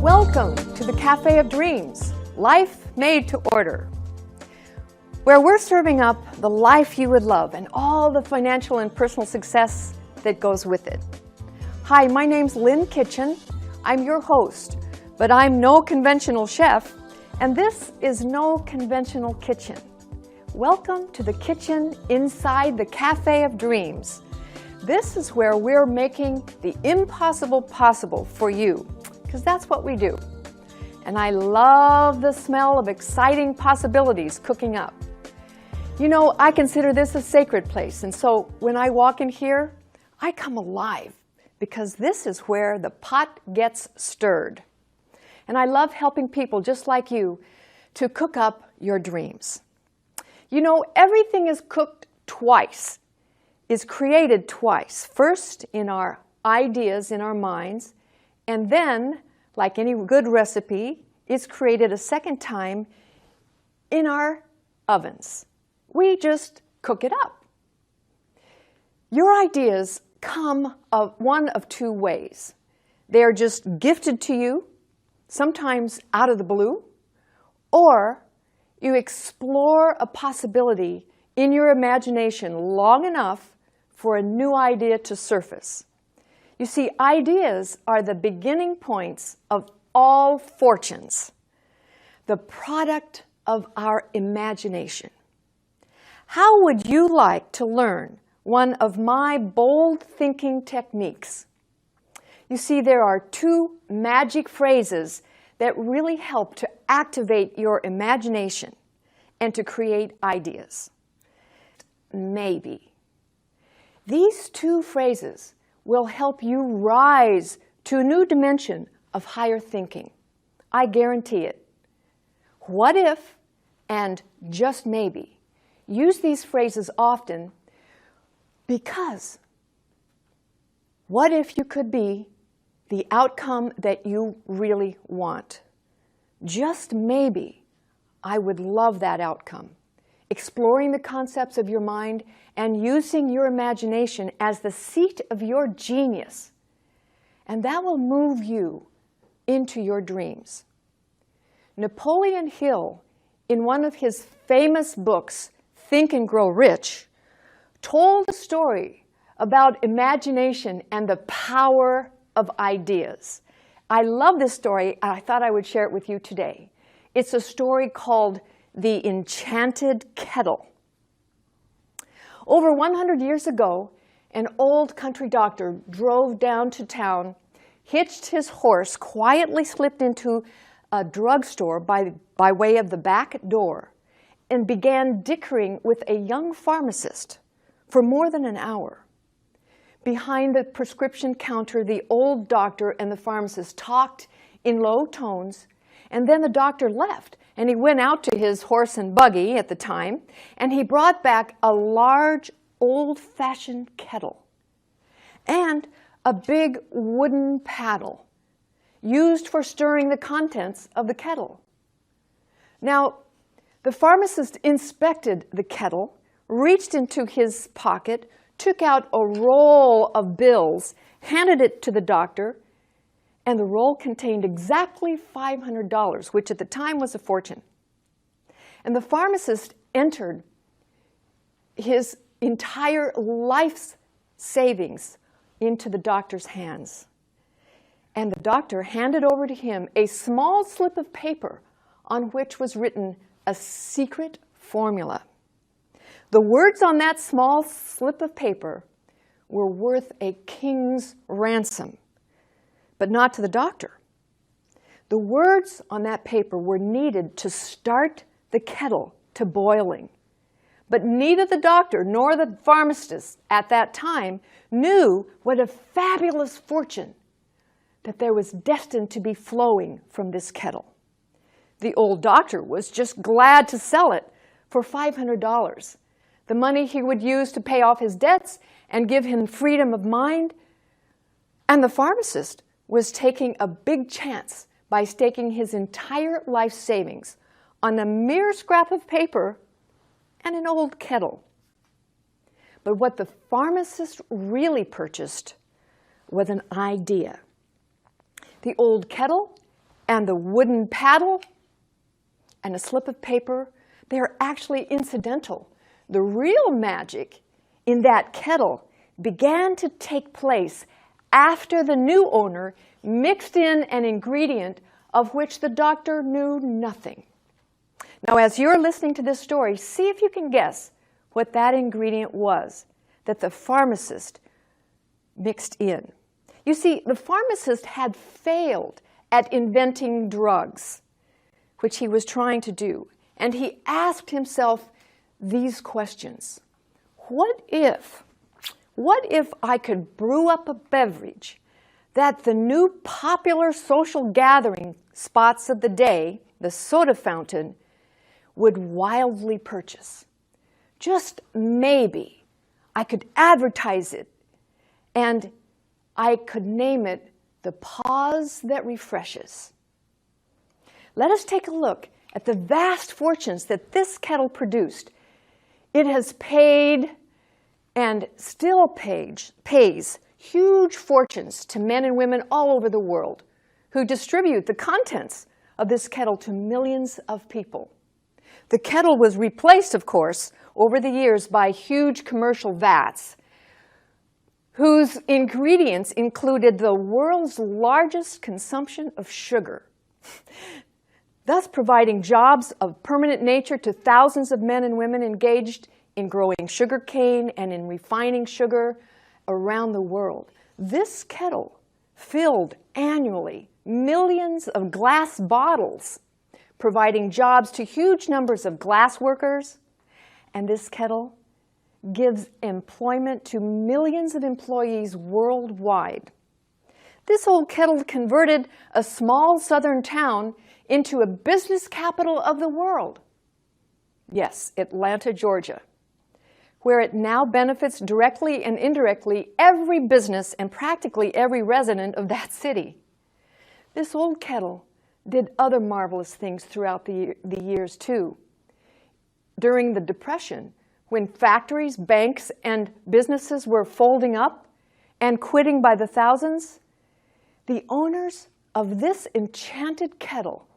Welcome to the Cafe of Dreams, life made to order, where we're serving up the life you would love and all the financial and personal success that goes with it. Hi, my name's Lynn Kitchen. I'm your host, but I'm no conventional chef, and this is no conventional kitchen. Welcome to the kitchen inside the Cafe of Dreams. This is where we're making the impossible possible for you, because that's what we do. And I love the smell of exciting possibilities cooking up. You know, I consider this a sacred place, and so when I walk in here, I come alive, because this is where the pot gets stirred. And I love helping people just like you to cook up your dreams. You know, everything is cooked twice, is created twice. First in our ideas in our minds, and then, like any good recipe, it's created a second time in our ovens. We just cook it up. Your ideas come of one of two ways. They are just gifted to you, sometimes out of the blue, or you explore a possibility in your imagination long enough for a new idea to surface. You see, ideas are the beginning points of all fortunes, the product of our imagination. How would you like to learn one of my bold thinking techniques? You see, there are two magic phrases that really help to activate your imagination and to create ideas. Maybe. These two phrases will help you rise to a new dimension of higher thinking. I guarantee it. What if and just maybe. Use these phrases often because what if you could be the outcome that you really want? Just maybe I would love that outcome. Exploring the concepts of your mind and using your imagination as the seat of your genius. And that will move you into your dreams. Napoleon Hill, in one of his famous books, Think and Grow Rich, told a story about imagination and the power of ideas. I love this story, and I thought I would share it with you today. It's a story called The Enchanted Kettle. Over 100 years ago, an old country doctor drove down to town, hitched his horse, quietly slipped into a drugstore by way of the back door, and began dickering with a young pharmacist for more than an hour. Behind the prescription counter, the old doctor and the pharmacist talked in low tones, and then the doctor left, and he went out to his horse and buggy at the time, and he brought back a large, old-fashioned kettle and a big wooden paddle used for stirring the contents of the kettle. Now, the pharmacist inspected the kettle, reached into his pocket, took out a roll of bills, handed it to the doctor, and the roll contained exactly $500, which at the time was a fortune. And the pharmacist entered his entire life's savings into the doctor's hands. And the doctor handed over to him a small slip of paper on which was written a secret formula. The words on that small slip of paper were worth a king's ransom. But not to the doctor. The words on that paper were needed to start the kettle to boiling. But neither the doctor nor the pharmacist at that time knew what a fabulous fortune that there was destined to be flowing from this kettle. The old doctor was just glad to sell it for $500, the money he would use to pay off his debts and give him freedom of mind. And the pharmacist was taking a big chance by staking his entire life savings on a mere scrap of paper and an old kettle. But what the pharmacist really purchased was an idea. The old kettle and the wooden paddle and a slip of paper, they are actually incidental. The real magic in that kettle began to take place after the new owner mixed in an ingredient of which the doctor knew nothing. Now, as you're listening to this story, see if you can guess what that ingredient was that the pharmacist mixed in. You see, the pharmacist had failed at inventing drugs, which he was trying to do, and he asked himself these questions. What if I could brew up a beverage that the new popular social gathering spots of the day, the soda fountain, would wildly purchase? Just maybe I could advertise it, and I could name it the pause that refreshes. Let us take a look at the vast fortunes that this kettle produced. It has paid and still pays huge fortunes to men and women all over the world who distribute the contents of this kettle to millions of people. The kettle was replaced, of course, over the years by huge commercial vats whose ingredients included the world's largest consumption of sugar, thus providing jobs of permanent nature to thousands of men and women engaged in growing sugar cane and in refining sugar around the world. This kettle filled annually millions of glass bottles, providing jobs to huge numbers of glass workers, and this kettle gives employment to millions of employees worldwide. This old kettle converted a small southern town into a business capital of the world. Yes, Atlanta, Georgia, where it now benefits directly and indirectly every business and practically every resident of that city. This old kettle did other marvelous things throughout the years too. During the Depression, when factories, banks, and businesses were folding up and quitting by the thousands, the owners of this enchanted kettle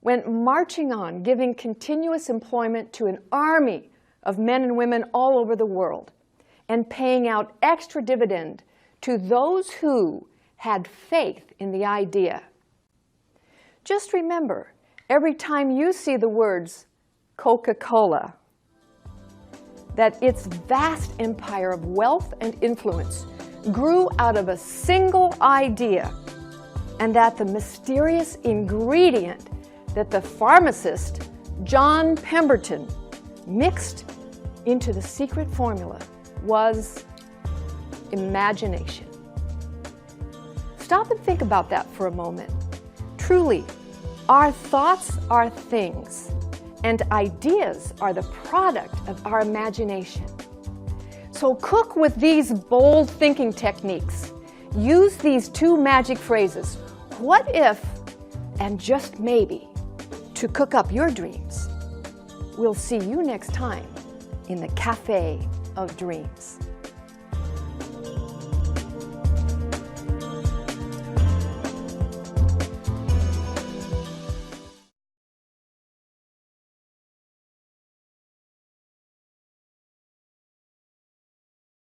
went marching on, giving continuous employment to an army of men and women all over the world, and paying out extra dividend to those who had faith in the idea. Just remember, every time you see the words Coca-Cola, that its vast empire of wealth and influence grew out of a single idea, and that the mysterious ingredient that the pharmacist John Pemberton mixed into the secret formula was imagination. Stop and think about that for a moment. Truly, our thoughts are things, and ideas are the product of our imagination. So cook with these bold thinking techniques. Use these two magic phrases, what if, and just maybe, to cook up your dreams. We'll see you next time in the Cafe of Dreams.